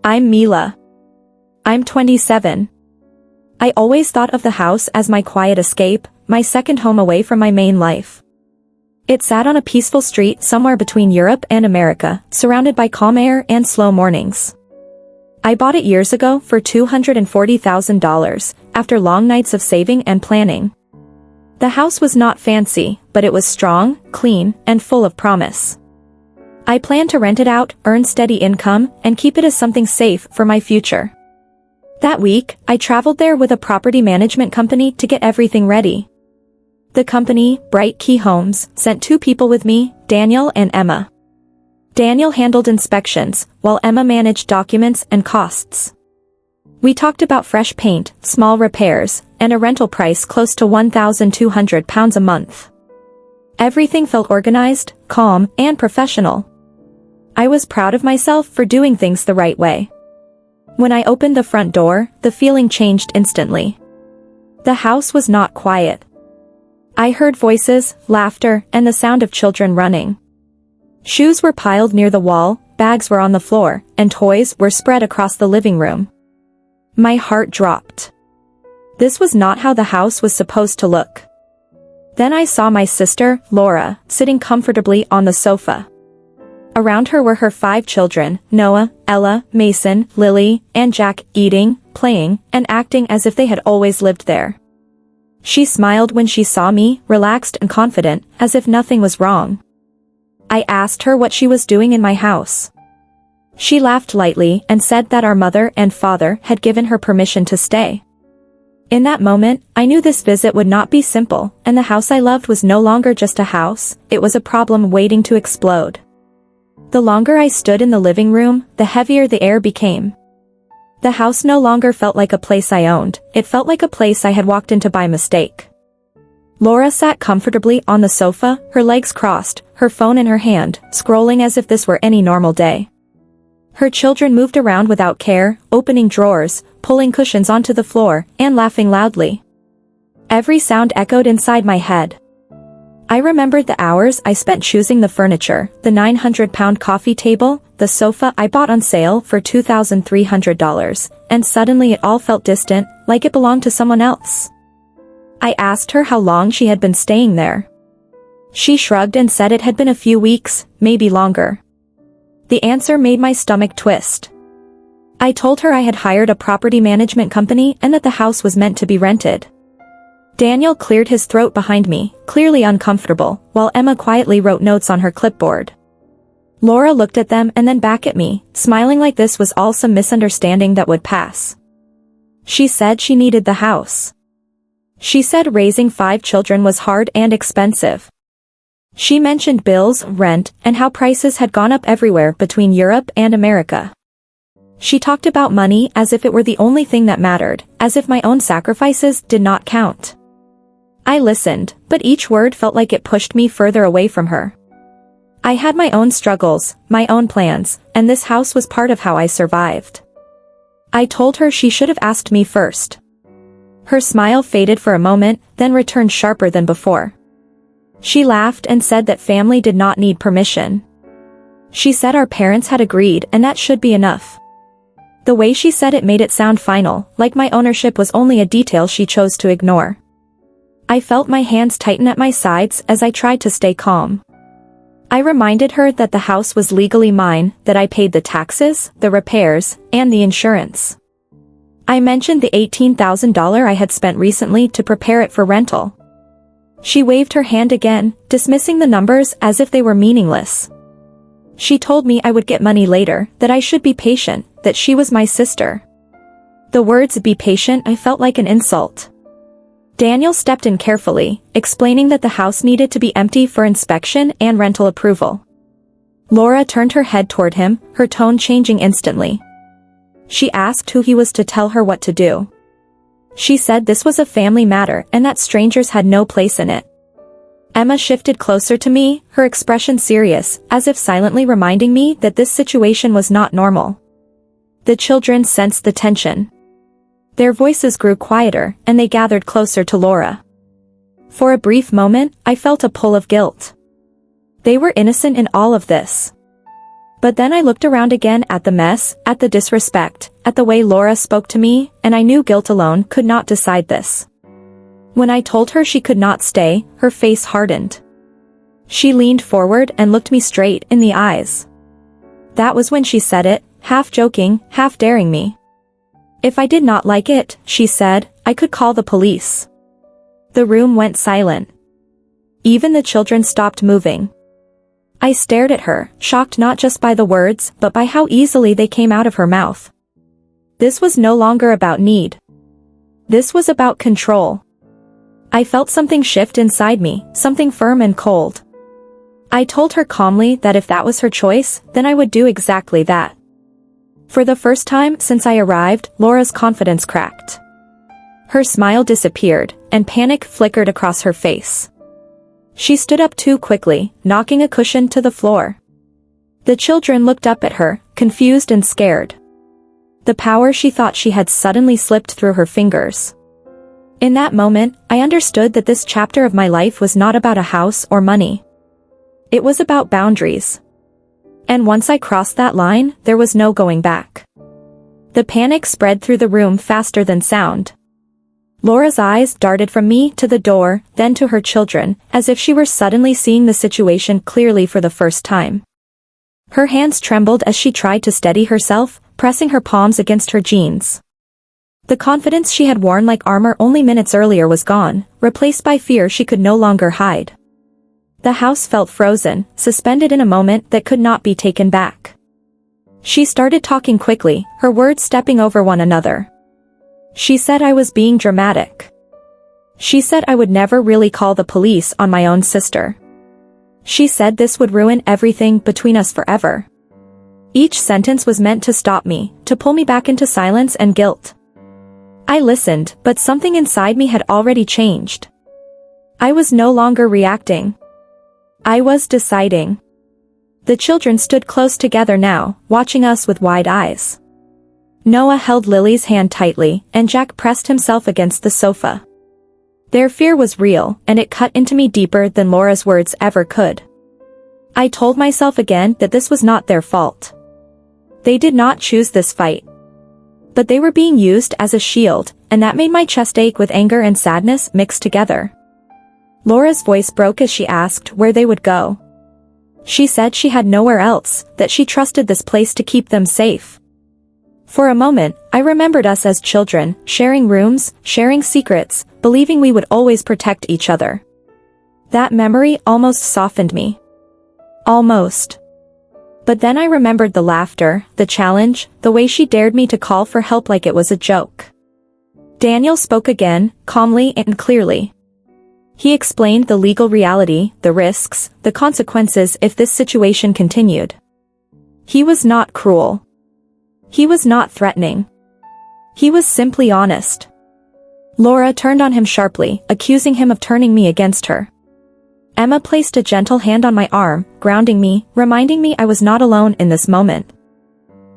I'm Mila. I'm 27. I always thought of the house as my quiet escape, my second home away from my main life. It sat on a peaceful street somewhere between Europe and America, surrounded by calm air and slow mornings. I bought it years ago for $240,000, after long nights of saving and planning. The house was not fancy, but it was strong, clean, and full of promise. I planned to rent it out, earn steady income, and keep it as something safe for my future. That week, I traveled there with a property management company to get everything ready. The company, Bright Key Homes, sent two people with me, Daniel and Emma. Daniel handled inspections, while Emma managed documents and costs. We talked about fresh paint, small repairs, and a rental price close to £1,200 a month. Everything felt organized, calm, and professional. I was proud of myself for doing things the right way. When I opened the front door, the feeling changed instantly. The house was not quiet. I heard voices, laughter, and the sound of children running. Shoes were piled near the wall, bags were on the floor, and toys were spread across the living room. My heart dropped. This was not how the house was supposed to look. Then I saw my sister, Laura, sitting comfortably on the sofa. Around her were her 5 children, Noah, Ella, Mason, Lily, and Jack, eating, playing, and acting as if they had always lived there. She smiled when she saw me, relaxed and confident, as if nothing was wrong. I asked her what she was doing in my house. She laughed lightly and said that our mother and father had given her permission to stay. In that moment, I knew this visit would not be simple, and the house I loved was no longer just a house, it was a problem waiting to explode. The longer I stood in the living room, the heavier the air became. The house no longer felt like a place I owned, it felt like a place I had walked into by mistake. Laura sat comfortably on the sofa, her legs crossed, her phone in her hand, scrolling as if this were any normal day. Her children moved around without care, opening drawers, pulling cushions onto the floor, and laughing loudly. Every sound echoed inside my head. I remembered the hours I spent choosing the furniture, the £900 coffee table, the sofa I bought on sale for $2,300, and suddenly it all felt distant, like it belonged to someone else. I asked her how long she had been staying there. She shrugged and said it had been a few weeks, maybe longer. The answer made my stomach twist. I told her I had hired a property management company and that the house was meant to be rented. Daniel cleared his throat behind me, clearly uncomfortable, while Emma quietly wrote notes on her clipboard. Laura looked at them and then back at me, smiling like this was all some misunderstanding that would pass. She said she needed the house. She said raising 5 children was hard and expensive. She mentioned bills, rent, and how prices had gone up everywhere between Europe and America. She talked about money as if it were the only thing that mattered, as if my own sacrifices did not count. I listened, but each word felt like it pushed me further away from her. I had my own struggles, my own plans, and this house was part of how I survived. I told her she should have asked me first. Her smile faded for a moment, then returned sharper than before. She laughed and said that family did not need permission. She said our parents had agreed and that should be enough. The way she said it made it sound final, like my ownership was only a detail she chose to ignore. I felt my hands tighten at my sides as I tried to stay calm. I reminded her that the house was legally mine, that I paid the taxes, the repairs, and the insurance. I mentioned the $18,000 I had spent recently to prepare it for rental. She waved her hand again, dismissing the numbers as if they were meaningless. She told me I would get money later, that I should be patient, that she was my sister. The words "be patient" I felt like an insult. Daniel stepped in carefully, explaining that the house needed to be empty for inspection and rental approval. Laura turned her head toward him, her tone changing instantly. She asked who he was to tell her what to do. She said this was a family matter and that strangers had no place in it. Emma shifted closer to me, her expression serious, as if silently reminding me that this situation was not normal. The children sensed the tension. Their voices grew quieter, and they gathered closer to Laura. For a brief moment, I felt a pull of guilt. They were innocent in all of this. But then I looked around again at the mess, at the disrespect, at the way Laura spoke to me, and I knew guilt alone could not decide this. When I told her she could not stay, her face hardened. She leaned forward and looked me straight in the eyes. That was when she said it, half joking, half daring me. If I did not like it, she said, I could call the police. The room went silent. Even the children stopped moving. I stared at her, shocked not just by the words, but by how easily they came out of her mouth. This was no longer about need. This was about control. I felt something shift inside me, something firm and cold. I told her calmly that if that was her choice, then I would do exactly that. For the first time since I arrived, Laura's confidence cracked. Her smile disappeared, and panic flickered across her face. She stood up too quickly, knocking a cushion to the floor. The children looked up at her, confused and scared. The power she thought she had suddenly slipped through her fingers. In that moment, I understood that this chapter of my life was not about a house or money. It was about boundaries. And once I crossed that line, there was no going back. The panic spread through the room faster than sound. Laura's eyes darted from me to the door, then to her children, as if she were suddenly seeing the situation clearly for the first time. Her hands trembled as she tried to steady herself, pressing her palms against her jeans. The confidence she had worn like armor only minutes earlier was gone, replaced by fear she could no longer hide. The house felt frozen, suspended in a moment that could not be taken back. She started talking quickly, her words stepping over one another. She said I was being dramatic. She said I would never really call the police on my own sister. She said this would ruin everything between us forever. Each sentence was meant to stop me, to pull me back into silence and guilt. I listened, but something inside me had already changed. I was no longer reacting. I was deciding. The children stood close together now, watching us with wide eyes. Noah held Lily's hand tightly, and Jack pressed himself against the sofa. Their fear was real, and it cut into me deeper than Laura's words ever could. I told myself again that this was not their fault. They did not choose this fight. But they were being used as a shield, and that made my chest ache with anger and sadness mixed together. Laura's voice broke as she asked where they would go. She said she had nowhere else, that she trusted this place to keep them safe. For a moment, I remembered us as children, sharing rooms, sharing secrets, believing we would always protect each other. That memory almost softened me. Almost. But then I remembered the laughter, the challenge, the way she dared me to call for help like it was a joke. Daniel spoke again, calmly and clearly. He explained the legal reality, the risks, the consequences if this situation continued. He was not cruel. He was not threatening. He was simply honest. Laura turned on him sharply, accusing him of turning me against her. Emma placed a gentle hand on my arm, grounding me, reminding me I was not alone in this moment.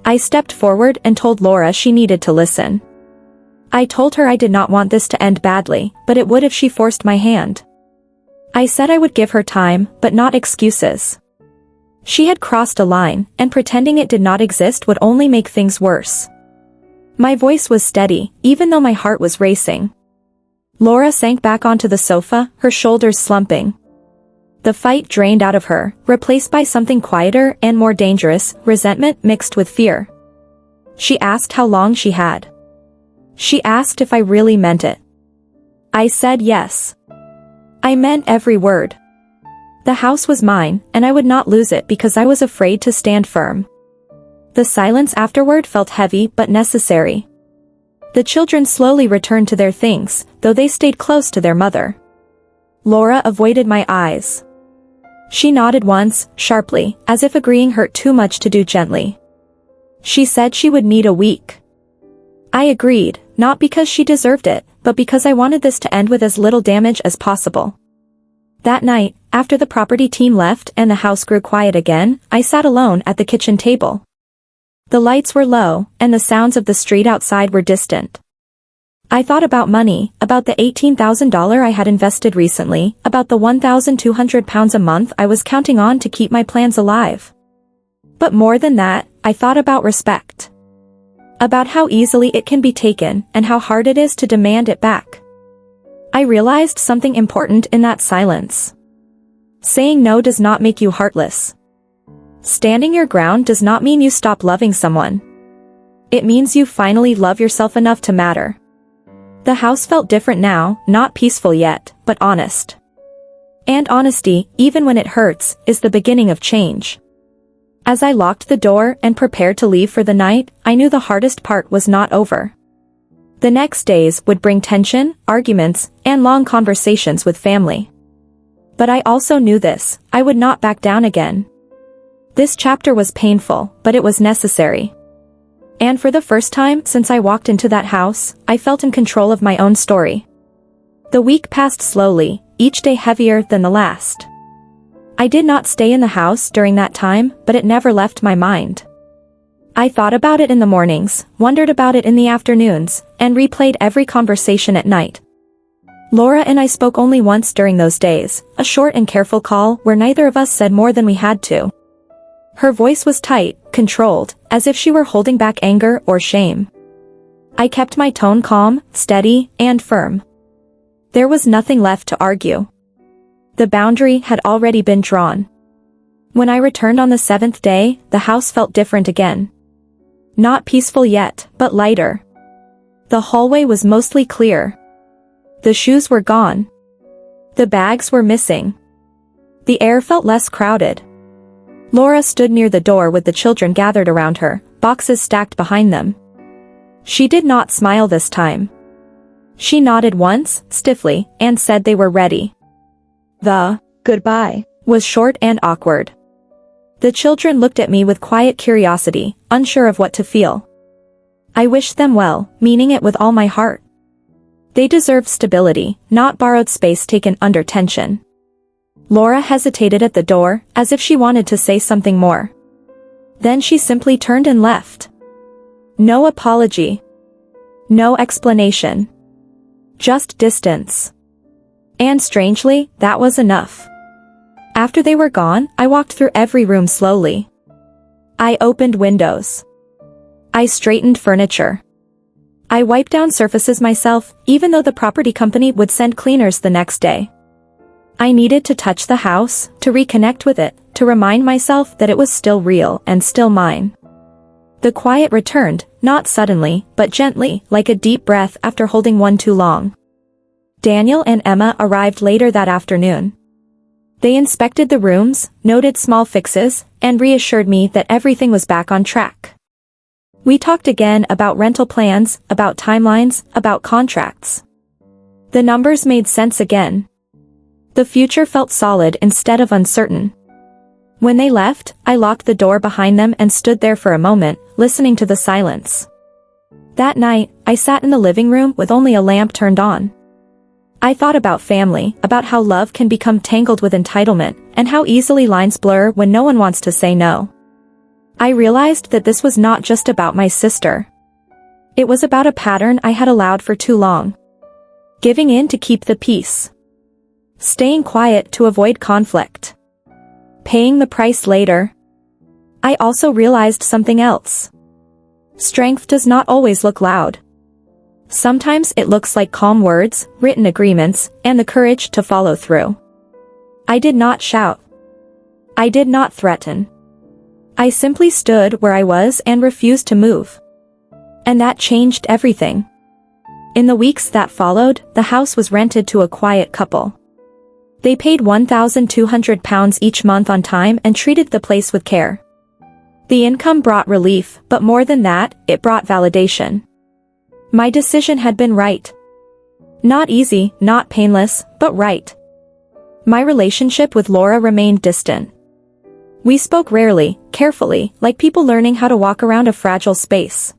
I stepped forward and told Laura she needed to listen. I told her I did not want this to end badly, but it would if she forced my hand. I said I would give her time, but not excuses. She had crossed a line, and pretending it did not exist would only make things worse. My voice was steady, even though my heart was racing. Laura sank back onto the sofa, her shoulders slumping. The fight drained out of her, replaced by something quieter and more dangerous, resentment mixed with fear. She asked how long she had. She asked if I really meant it. I said yes. I meant every word. The house was mine, and I would not lose it because I was afraid to stand firm. The silence afterward felt heavy but necessary. The children slowly returned to their things, though they stayed close to their mother. Laura avoided my eyes. She nodded once, sharply, as if agreeing hurt too much to do gently. She said she would need a week. I agreed, not because she deserved it, but because I wanted this to end with as little damage as possible. That night, after the property team left and the house grew quiet again, I sat alone at the kitchen table. The lights were low, and the sounds of the street outside were distant. I thought about money, about the $18,000 I had invested recently, about the £1,200 a month I was counting on to keep my plans alive. But more than that, I thought about respect. About how easily it can be taken and how hard it is to demand it back. I realized something important in that silence. Saying no does not make you heartless. Standing your ground does not mean you stop loving someone. It means you finally love yourself enough to matter. The house felt different now, not peaceful yet, but honest. And honesty, even when it hurts, is the beginning of change. As I locked the door and prepared to leave for the night, I knew the hardest part was not over. The next days would bring tension, arguments, and long conversations with family. But I also knew this, I would not back down again. This chapter was painful, but it was necessary. And for the first time since I walked into that house, I felt in control of my own story. The week passed slowly, each day heavier than the last. I did not stay in the house during that time, but it never left my mind. I thought about it in the mornings, wondered about it in the afternoons, and replayed every conversation at night. Laura and I spoke only once during those days, a short and careful call where neither of us said more than we had to. Her voice was tight, controlled, as if she were holding back anger or shame. I kept my tone calm, steady, and firm. There was nothing left to argue. The boundary had already been drawn. When I returned on the 7th day, the house felt different again. Not peaceful yet, but lighter. The hallway was mostly clear. The shoes were gone. The bags were missing. The air felt less crowded. Laura stood near the door with the children gathered around her, boxes stacked behind them. She did not smile this time. She nodded once, stiffly, and said they were ready. The goodbye was short and awkward. The children looked at me with quiet curiosity, unsure of what to feel. I wished them well, meaning it with all my heart. They deserved stability, not borrowed space taken under tension. Laura hesitated at the door, as if she wanted to say something more. Then she simply turned and left. No apology. No explanation. Just distance. And strangely, that was enough. After they were gone, I walked through every room slowly. I opened windows. I straightened furniture. I wiped down surfaces myself, even though the property company would send cleaners the next day. I needed to touch the house, to reconnect with it, to remind myself that it was still real and still mine. The quiet returned, not suddenly, but gently, like a deep breath after holding one too long. Daniel and Emma arrived later that afternoon. They inspected the rooms, noted small fixes, and reassured me that everything was back on track. We talked again about rental plans, about timelines, about contracts. The numbers made sense again. The future felt solid instead of uncertain. When they left, I locked the door behind them and stood there for a moment, listening to the silence. That night, I sat in the living room with only a lamp turned on. I thought about family, about how love can become tangled with entitlement, and how easily lines blur when no one wants to say no. I realized that this was not just about my sister. It was about a pattern I had allowed for too long. Giving in to keep the peace. Staying quiet to avoid conflict. Paying the price later. I also realized something else. Strength does not always look loud. Sometimes it looks like calm words, written agreements, and the courage to follow through. I did not shout. I did not threaten. I simply stood where I was and refused to move. And that changed everything. In the weeks that followed, the house was rented to a quiet couple. They paid £1,200 each month on time and treated the place with care. The income brought relief, but more than that, it brought validation. My decision had been right. Not easy, not painless, but right. My relationship with Laura remained distant. We spoke rarely, carefully, like people learning how to walk around a fragile space.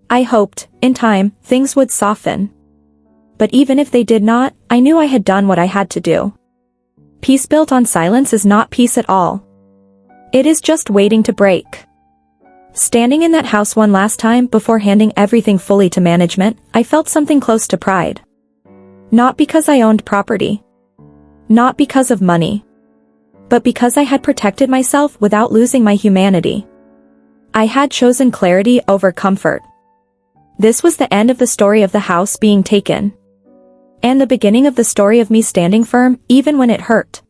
I hoped, in time, things would soften. But even if they did not, I knew I had done what I had to do. Peace built on silence is not peace at all. It is just waiting to break. Standing in that house one last time before handing everything fully to management, I felt something close to pride. Not because I owned property. Not because of money. but because I had protected myself without losing my humanity. I had chosen clarity over comfort. This was the end of the story of the house being taken. And the beginning of the story of me standing firm, even when it hurt.